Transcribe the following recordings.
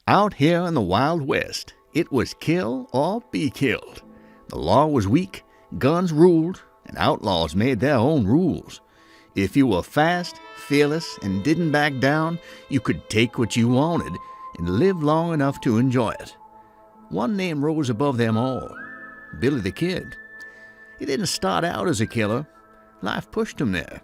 Out here in the Wild West, it was kill or be killed. The law was weak, guns ruled, and outlaws made their own rules. If you were fast, fearless, and didn't back down, you could take what you wanted and live long enough to enjoy it. One name rose above them all: Billy the Kid. He didn't start out as a killer. Life pushed him there.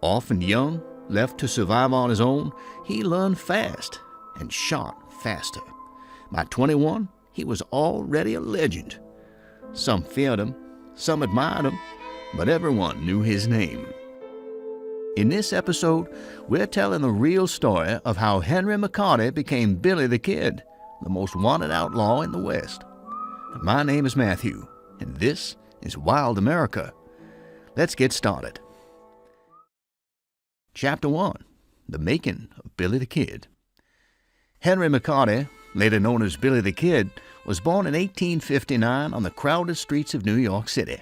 Often young, left to survive on his own, he learned fast and shot faster. By 21, he was already a legend. Some feared him, some admired him, but everyone knew his name. In this episode, we're telling the real story of how Henry McCarty became Billy the Kid, the most wanted outlaw in the West. My name is Matthew, and this is Wild America. Let's get started. Chapter 1. The Making of Billy the Kid. Henry McCarty, later known as Billy the Kid, was born in 1859 on the crowded streets of New York City.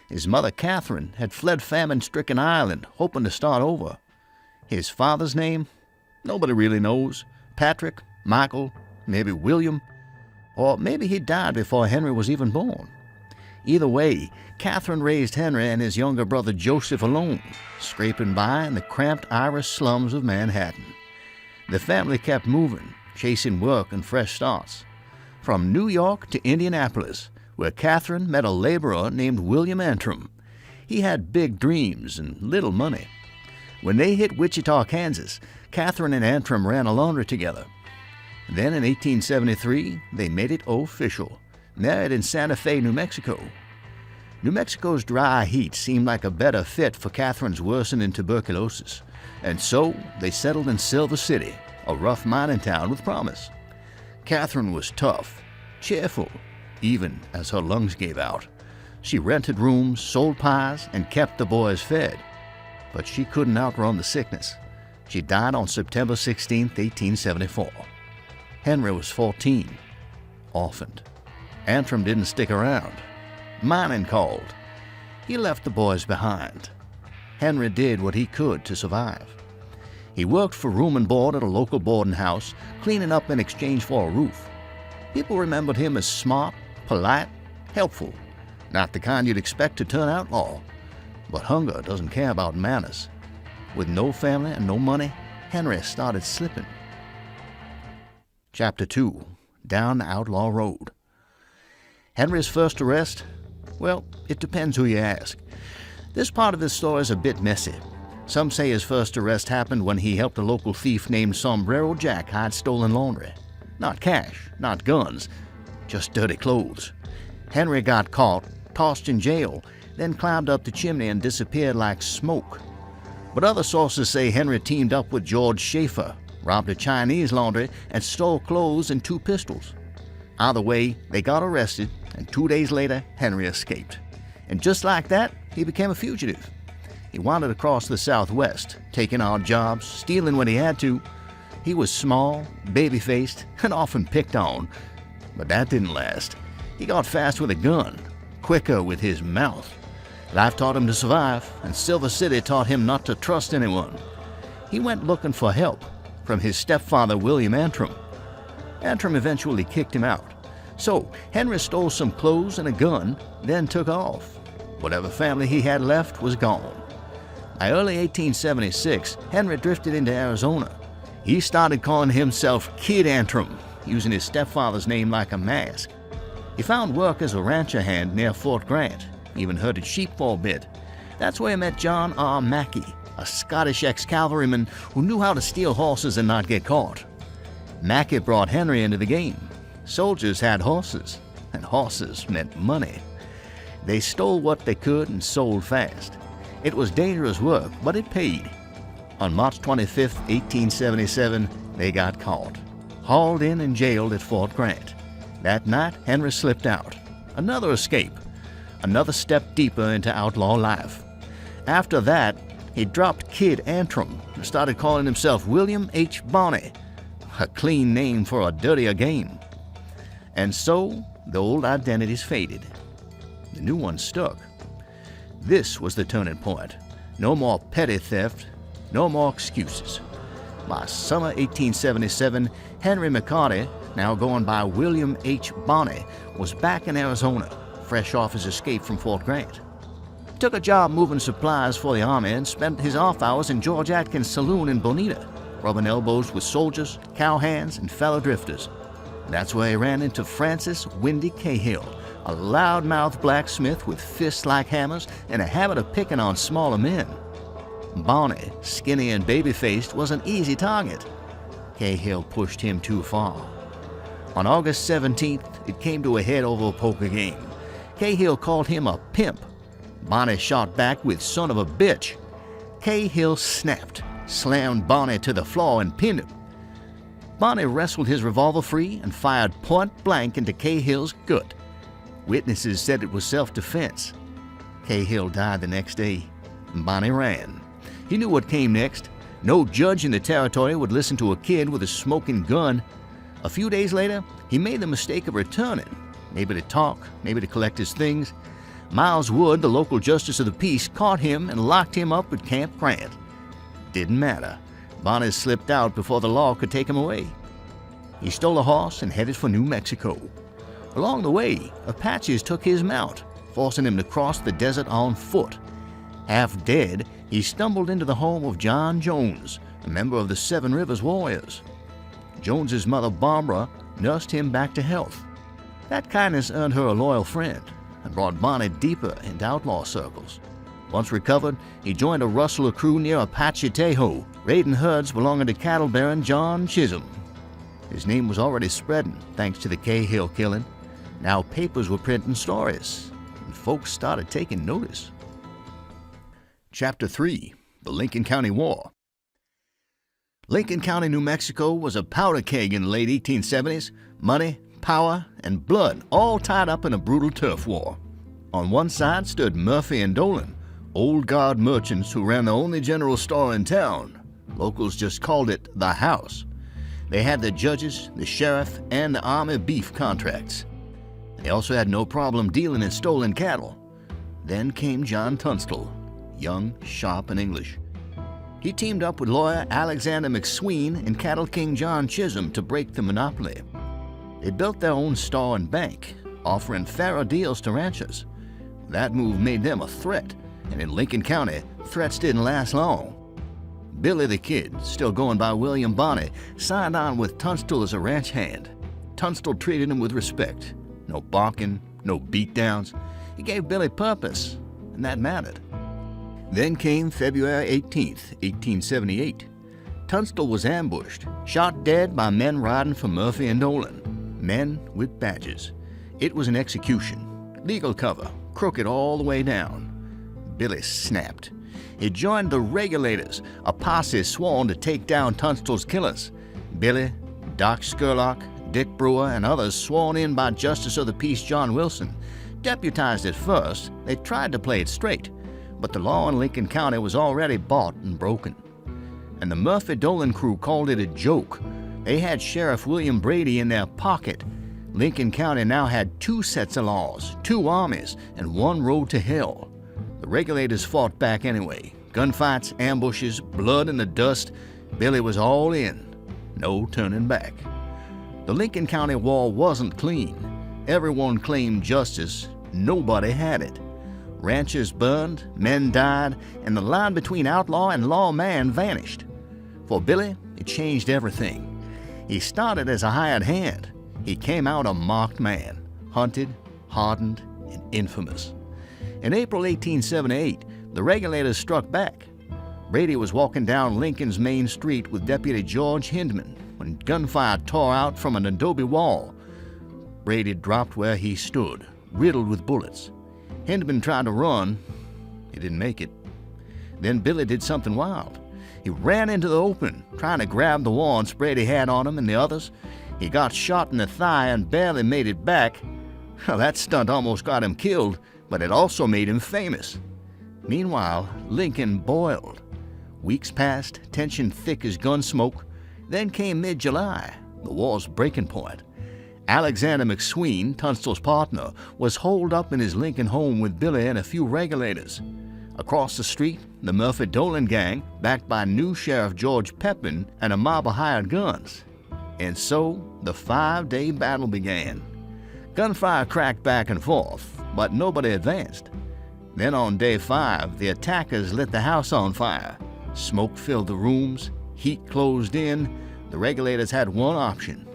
His mother, Catherine, had fled famine-stricken Ireland, hoping to start over. His father's name? Nobody really knows. Patrick, Michael, maybe William, or maybe he died before Henry was even born. Either way, Catherine raised Henry and his younger brother Joseph alone, scraping by in the cramped Irish slums of Manhattan. The family kept moving, chasing work and fresh starts. From New York to Indianapolis, where Catherine met a laborer named William Antrim. He had big dreams and little money. When they hit Wichita, Kansas, Catherine and Antrim ran a laundry together. Then in 1873, they made it official, married in Santa Fe, New Mexico. New Mexico's dry heat seemed like a better fit for Catherine's worsening tuberculosis, and so they settled in Silver City, a rough mining town with promise. Catherine was tough, cheerful, even as her lungs gave out. She rented rooms, sold pies, and kept the boys fed. But she couldn't outrun the sickness. She died on September 16, 1874. Henry was 14, orphaned. Antrim didn't stick around. Mining called. He left the boys behind. Henry did what he could to survive. He worked for room and board at a local boarding house, cleaning up in exchange for a roof. People remembered him as smart, polite, helpful, not the kind you'd expect to turn outlaw. But hunger doesn't care about manners. With no family and no money, Henry started slipping. Chapter 2. Down the Outlaw Road. Henry's first arrest? Well, it depends who you ask. This part of his story is a bit messy. Some say his first arrest happened when he helped a local thief named Sombrero Jack hide stolen laundry. Not cash, not guns, just dirty clothes. Henry got caught, tossed in jail, then climbed up the chimney and disappeared like smoke. But other sources say Henry teamed up with George Schaefer, robbed a Chinese laundry, and stole clothes and 2 pistols. Either way, they got arrested, and 2 days later, Henry escaped. And just like that, he became a fugitive. He wandered across the Southwest, taking odd jobs, stealing when he had to. He was small, baby-faced, and often picked on. But that didn't last. He got fast with a gun, quicker with his mouth. Life taught him to survive, and Silver City taught him not to trust anyone. He went looking for help from his stepfather, William Antrim. Antrim eventually kicked him out. So Henry stole some clothes and a gun, then took off. Whatever family he had left was gone. By early 1876, Henry drifted into Arizona. He started calling himself Kid Antrim, using his stepfather's name like a mask. He found work as a rancher hand near Fort Grant, even herded sheep for a bit. That's where he met John R. Mackey, a Scottish ex-cavalryman who knew how to steal horses and not get caught. Mackey brought Henry into the game. Soldiers had horses, and horses meant money. They stole what they could and sold fast. It was dangerous work, but it paid. On March 25, 1877, they got caught, hauled in and jailed at Fort Grant. That night, Henry slipped out. Another escape. Another step deeper into outlaw life. After that, he dropped Kid Antrim and started calling himself William H. Bonney, a clean name for a dirtier game. And so, the old identities faded. The new one stuck. This was the turning point. No more petty theft, no more excuses. By summer 1877, Henry McCarty, now going by William H. Bonney, was back in Arizona, fresh off his escape from Fort Grant. He took a job moving supplies for the Army and spent his off hours in George Atkins' saloon in Bonita, rubbing elbows with soldiers, cowhands, and fellow drifters. That's where he ran into Francis Windy Cahill, a loudmouthed blacksmith with fists like hammers and a habit of picking on smaller men. Bonney, skinny and baby-faced, was an easy target. Cahill pushed him too far. On August 17th, it came to a head over a poker game. Cahill called him a pimp. Bonney shot back with son of a bitch. Cahill snapped, slammed Bonney to the floor and pinned him. Bonney wrestled his revolver free and fired point blank into Cahill's gut. Witnesses said it was self-defense. Cahill died the next day. Bonney ran. He knew what came next. No judge in the territory would listen to a kid with a smoking gun. A few days later, he made the mistake of returning, maybe to talk, maybe to collect his things. Miles Wood, the local justice of the peace, caught him and locked him up at Camp Grant. Didn't matter. Bonney slipped out before the law could take him away. He stole a horse and headed for New Mexico. Along the way, Apaches took his mount, forcing him to cross the desert on foot. Half dead, he stumbled into the home of John Jones, a member of the Seven Rivers Warriors. Jones's mother, Barbara, nursed him back to health. That kindness earned her a loyal friend and brought Bonney deeper into outlaw circles. Once recovered, he joined a rustler crew near Apache Tejo, raiding herds belonging to cattle baron John Chisholm. His name was already spreading thanks to the Cahill killing. Now papers were printing stories, and folks started taking notice. Chapter 3. The Lincoln County War. Lincoln County, New Mexico was a powder keg in the late 1870s. Money, power, and blood all tied up in a brutal turf war. On one side stood Murphy and Dolan, old guard merchants who ran the only general store in town. Locals just called it the House. They had the judges, the sheriff, and the Army beef contracts. They also had no problem dealing in stolen cattle. Then came John Tunstall, young, sharp, and English. He teamed up with lawyer Alexander McSween and cattle king John Chisholm to break the monopoly. They built their own store and bank, offering fairer deals to ranchers. That move made them a threat, and in Lincoln County, threats didn't last long. Billy the Kid, still going by William Bonney, signed on with Tunstall as a ranch hand. Tunstall treated him with respect. No barking, no beatdowns. He gave Billy purpose, and that mattered. Then came February 18th, 1878. Tunstall was ambushed, shot dead by men riding for Murphy and Dolan, men with badges. It was an execution, legal cover, crooked all the way down. Billy snapped. He joined the Regulators, a posse sworn to take down Tunstall's killers. Billy, Doc Skurlock, Dick Brewer, and others sworn in by Justice of the Peace John Wilson. Deputized at first, they tried to play it straight, but the law in Lincoln County was already bought and broken. And the Murphy-Dolan crew called it a joke. They had Sheriff William Brady in their pocket. Lincoln County now had two sets of laws, two armies, and one road to hell. The Regulators fought back anyway. Gunfights, ambushes, blood in the dust. Billy was all in. No turning back. The Lincoln County War wasn't clean. Everyone claimed justice. Nobody had it. Ranches burned, men died, and the line between outlaw and lawman vanished. For Billy, it changed everything. He started as a hired hand. He came out a marked man, hunted, hardened, and infamous. In April 1878, the Regulators struck back. Brady was walking down Lincoln's main street with Deputy George Hindman when gunfire tore out from an adobe wall. Brady dropped where he stood, riddled with bullets. Hindman tried to run. He didn't make it. Then Billy did something wild. He ran into the open, trying to grab the warrants Brady had on him and the others. He got shot in the thigh and barely made it back. Well, that stunt almost got him killed, but it also made him famous. Meanwhile, Lincoln boiled. Weeks passed, tension thick as gun smoke. Then came mid-July, the war's breaking point. Alexander McSween, Tunstall's partner, was holed up in his Lincoln home with Billy and a few Regulators. Across the street, the Murphy-Dolan gang, backed by new Sheriff George Pepin and a mob of hired guns. And so, the 5-day battle began. Gunfire cracked back and forth, but nobody advanced. Then on day 5, the attackers lit the house on fire. Smoke filled the rooms, heat closed in. The regulators had one option: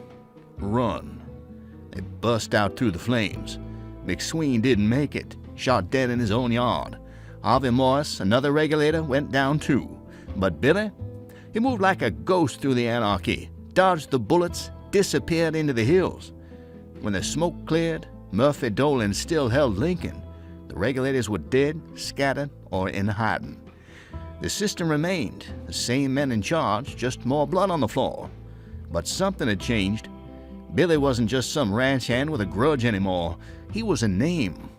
run. They burst out through the flames. McSween didn't make it, shot dead in his own yard. Harvey Morris, another regulator, went down too. But Billy, he moved like a ghost through the anarchy, dodged the bullets, disappeared into the hills. When the smoke cleared, Murphy-Dolan still held Lincoln. The regulators were dead, scattered, or in hiding. The system remained, the same men in charge, just more blood on the floor. But something had changed. Billy wasn't just some ranch hand with a grudge anymore. He was a name,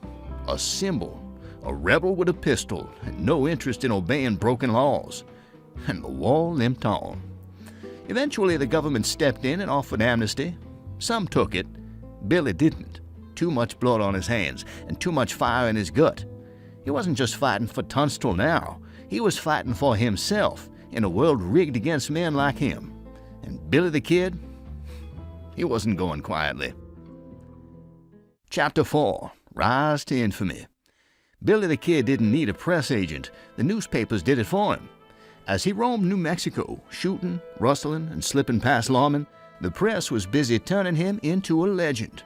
a symbol, a rebel with a pistol and no interest in obeying broken laws. And the war limped on. Eventually, the government stepped in and offered amnesty. Some took it. Billy didn't. Too much blood on his hands and too much fire in his gut. He wasn't just fighting for Tunstall now. He was fighting for himself in a world rigged against men like him. And Billy the Kid, he wasn't going quietly. Chapter 4. Rise to Infamy. Billy the Kid didn't need a press agent. The newspapers did it for him. As he roamed New Mexico, shooting, rustling, and slipping past lawmen, the press was busy turning him into a legend.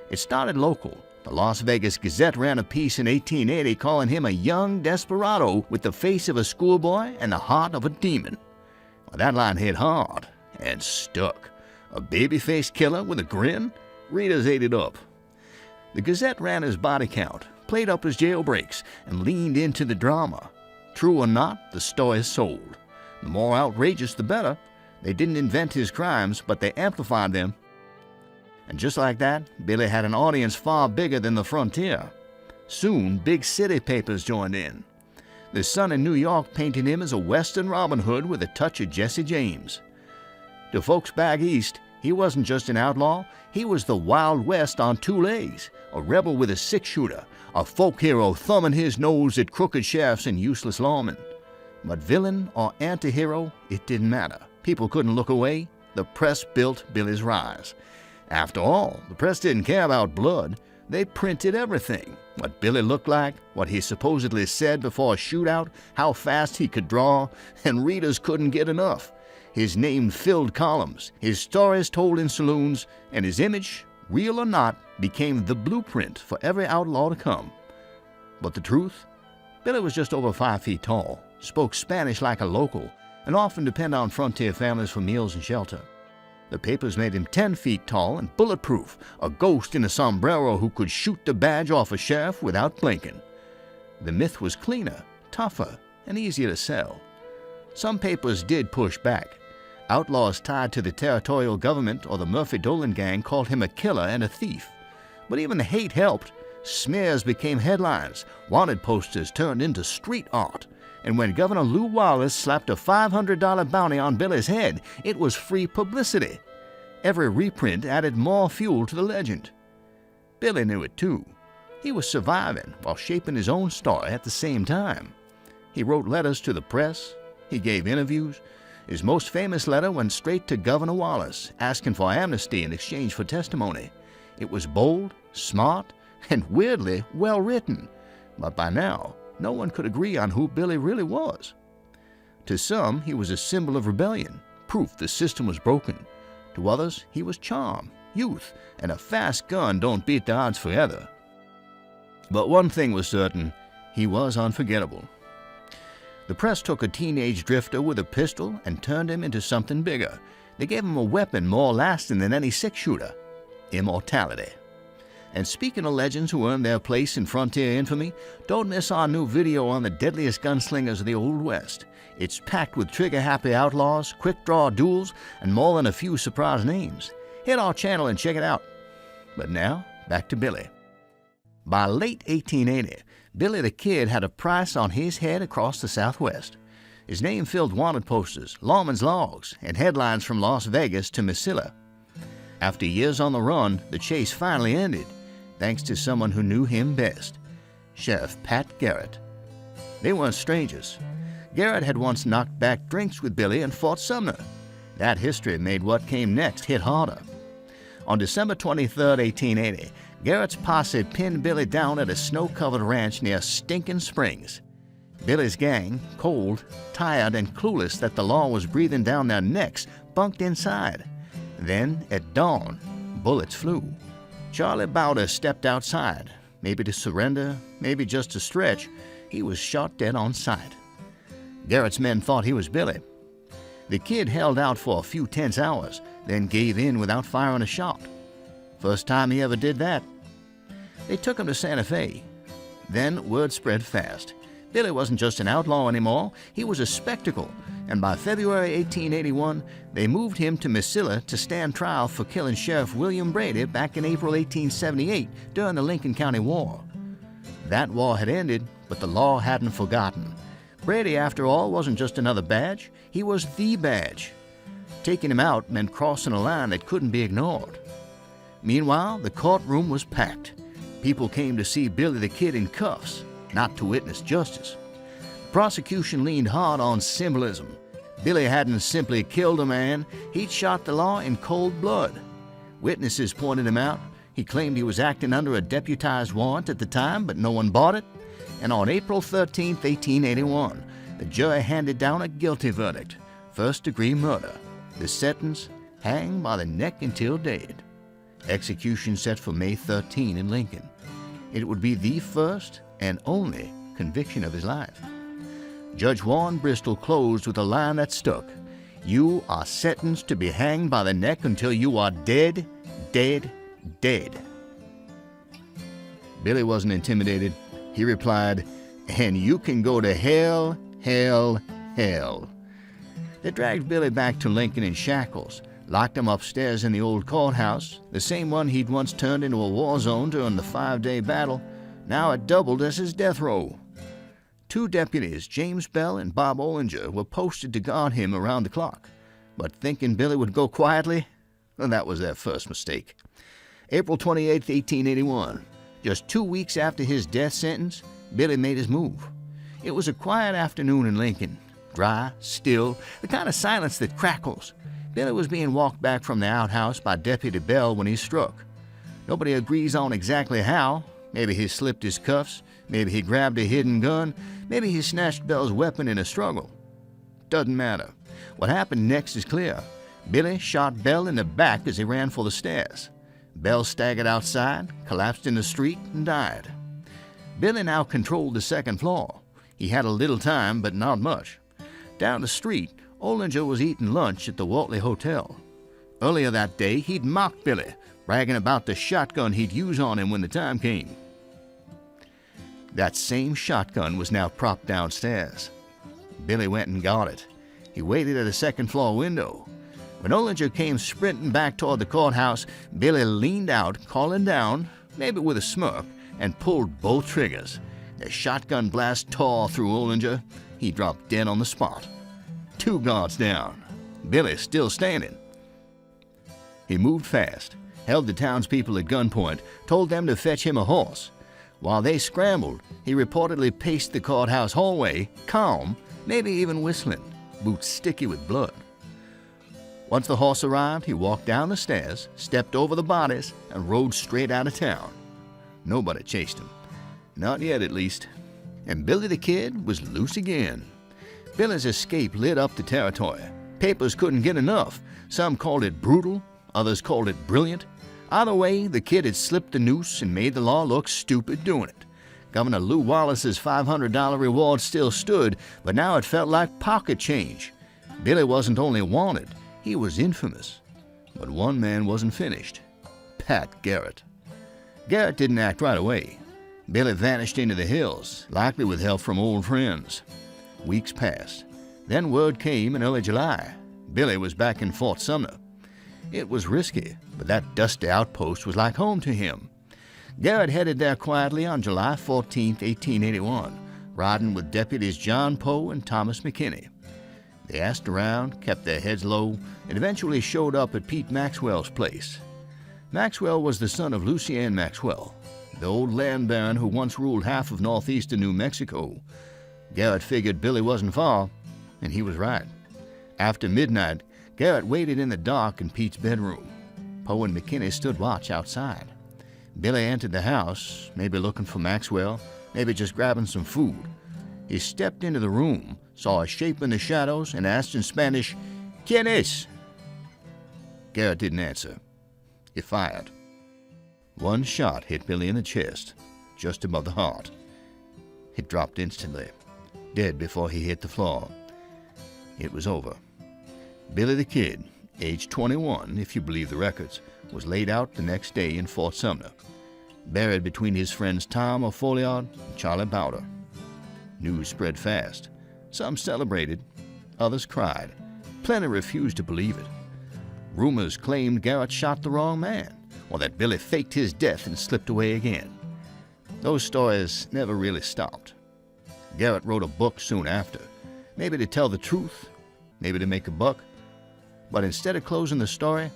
It started local. The Las Vegas Gazette ran a piece in 1880 calling him a young desperado with the face of a schoolboy and the heart of a demon. Well, that line hit hard and stuck. A baby-faced killer with a grin? Readers ate it up. The Gazette ran his body count, played up his jailbreaks, and leaned into the drama. True or not, the story sold. The more outrageous, the better. They didn't invent his crimes, but they amplified them. And just like that, Billy had an audience far bigger than the frontier. Soon, big city papers joined in. The Sun in New York painted him as a Western Robin Hood with a touch of Jesse James. To folks back east, he wasn't just an outlaw, he was the Wild West on 2 legs, a rebel with a 6-shooter, a folk hero thumbing his nose at crooked sheriffs and useless lawmen. But villain or anti-hero, it didn't matter. People couldn't look away. The press built Billy's rise. After all, the press didn't care about blood. They printed everything. What Billy looked like, what he supposedly said before a shootout, how fast he could draw, and readers couldn't get enough. His name filled columns, his stories told in saloons, and his image, real or not, became the blueprint for every outlaw to come. But the truth? Billy was just over 5 feet tall, spoke Spanish like a local, and often depended on frontier families for meals and shelter. The papers made him 10 feet tall and bulletproof, a ghost in a sombrero who could shoot the badge off a sheriff without blinking. The myth was cleaner, tougher, and easier to sell. Some papers did push back. Outlaws tied to the territorial government or the Murphy-Dolan gang called him a killer and a thief. But even the hate helped. Smears became headlines. Wanted posters turned into street art. And when Governor Lew Wallace slapped a $500 bounty on Billy's head, it was free publicity. Every reprint added more fuel to the legend. Billy knew it too. He was surviving while shaping his own story at the same time. He wrote letters to the press. He gave interviews. His most famous letter went straight to Governor Wallace, asking for amnesty in exchange for testimony. It was bold, smart, and weirdly well written. But by now, no one could agree on who Billy really was. To some, he was a symbol of rebellion, proof the system was broken. To others, he was charm, youth, and a fast gun don't beat the odds forever. But one thing was certain, he was unforgettable. The press took a teenage drifter with a pistol and turned him into something bigger. They gave him a weapon more lasting than any 6-shooter: immortality. And speaking of legends who earned their place in frontier infamy, don't miss our new video on the deadliest gunslingers of the Old West. It's packed with trigger-happy outlaws, quick-draw duels, and more than a few surprise names. Hit our channel and check it out. But now, back to Billy. By late 1880, Billy the Kid had a price on his head across the Southwest. His name filled wanted posters, lawmen's logs, and headlines from Las Vegas to Mesilla. After years on the run, the chase finally ended, thanks to someone who knew him best, Sheriff Pat Garrett. They weren't strangers. Garrett had once knocked back drinks with Billy in Fort Sumner. That history made what came next hit harder. On December 23, 1880, Garrett's posse pinned Billy down at a snow-covered ranch near Stinking Springs. Billy's gang, cold, tired, and clueless that the law was breathing down their necks, bunked inside. Then, at dawn, bullets flew. Charlie Bowder stepped outside, maybe to surrender, maybe just to stretch. He was shot dead on sight. Garrett's men thought he was Billy. The kid held out for a few tense hours, then gave in without firing a shot. First time he ever did that. They took him to Santa Fe. Then word spread fast. Billy wasn't just an outlaw anymore, he was a spectacle, and by February 1881, they moved him to Mesilla to stand trial for killing Sheriff William Brady back in April 1878 during the Lincoln County War. That war had ended, but the law hadn't forgotten. Brady, after all, wasn't just another badge, he was the badge. Taking him out meant crossing a line that couldn't be ignored. Meanwhile, the courtroom was packed. People came to see Billy the Kid in cuffs, not to witness justice. The prosecution leaned hard on symbolism. Billy hadn't simply killed a man, he'd shot the law in cold blood. Witnesses pointed him out. He claimed he was acting under a deputized warrant at the time, but no one bought it. And on April 13, 1881, the jury handed down a guilty verdict, first-degree murder. The sentence, hang by the neck until dead. Execution set for May 13 in Lincoln. It would be the first and only conviction of his life. Judge Warren Bristol closed with a line that stuck. You are sentenced to be hanged by the neck until you are dead, dead, dead. Billy wasn't intimidated. He replied, and you can go to hell, hell, hell. They dragged Billy back to Lincoln in shackles, locked him upstairs in the old courthouse, the same one he'd once turned into a war zone during the 5-day battle. Now it doubled as his death row. 2 deputies, James Bell and Bob Ollinger, were posted to guard him around the clock. But thinking Billy would go quietly, well, that was their first mistake. April 28, 1881. Just 2 weeks after his death sentence, Billy made his move. It was a quiet afternoon in Lincoln. Dry, still, the kind of silence that crackles. Billy was being walked back from the outhouse by Deputy Bell when he struck. Nobody agrees on exactly how. Maybe he slipped his cuffs, maybe he grabbed a hidden gun, maybe he snatched Bell's weapon in a struggle. Doesn't matter. What happened next is clear. Billy shot Bell in the back as he ran for the stairs. Bell staggered outside, collapsed in the street, and died. Billy now controlled the 2nd floor. He had a little time, but not much. Down the street, Ollinger was eating lunch at the Wortley Hotel. Earlier that day, he'd mocked Billy, bragging about the shotgun he'd use on him when the time came. That same shotgun was now propped downstairs. Billy went and got it. He waited at a 2nd floor window. When Ollinger came sprinting back toward the courthouse, Billy leaned out, calling down, maybe with a smirk, and pulled both triggers. The shotgun blast tore through Ollinger. He dropped dead on the spot. 2 guards down. Billy still standing. He moved fast, held the townspeople at gunpoint, told them to fetch him a horse. While they scrambled, he reportedly paced the courthouse hallway, calm, maybe even whistling, boots sticky with blood. Once the horse arrived, he walked down the stairs, stepped over the bodies, and rode straight out of town. Nobody chased him. Not yet, at least. And Billy the Kid was loose again. Billy's escape lit up the territory. Papers couldn't get enough. Some called it brutal, others called it brilliant. Either way, the kid had slipped the noose and made the law look stupid doing it. Governor Lew Wallace's $500 reward still stood, but now it felt like pocket change. Billy wasn't only wanted, he was infamous. But one man wasn't finished. Pat Garrett. Garrett didn't act right away. Billy vanished into the hills, likely with help from old friends. Weeks passed. Then word came in early July. Billy was back in Fort Sumner. It was risky, but that dusty outpost was like home to him. Garrett headed there quietly on July 14, 1881, riding with deputies John Poe and Thomas McKinney. They asked around, kept their heads low, and eventually showed up at Pete Maxwell's place. Maxwell was the son of Lucien Maxwell, the old land baron who once ruled half of northeastern New Mexico. Garrett figured Billy wasn't far, and he was right. After midnight, Garrett waited in the dark in Pete's bedroom. Poe and McKinney stood watch outside. Billy entered the house, maybe looking for Maxwell, maybe just grabbing some food. He stepped into the room, saw a shape in the shadows, and asked in Spanish, "¿Quién es?" Garrett didn't answer. He fired. One shot hit Billy in the chest, just above the heart. He dropped instantly, dead before he hit the floor. It was over. Billy the Kid, age 21, if you believe the records, was laid out the next day in Fort Sumner, buried between his friends Tom O'Folliard and Charlie Bowder. News spread fast. Some celebrated, others cried. Plenty refused to believe it. Rumors claimed Garrett shot the wrong man, or that Billy faked his death and slipped away again. Those stories never really stopped. Garrett wrote a book soon after, maybe to tell the truth, maybe to make a buck, but instead of closing the story,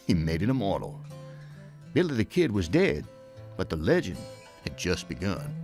he made it immortal. Billy the Kid was dead, but the legend had just begun.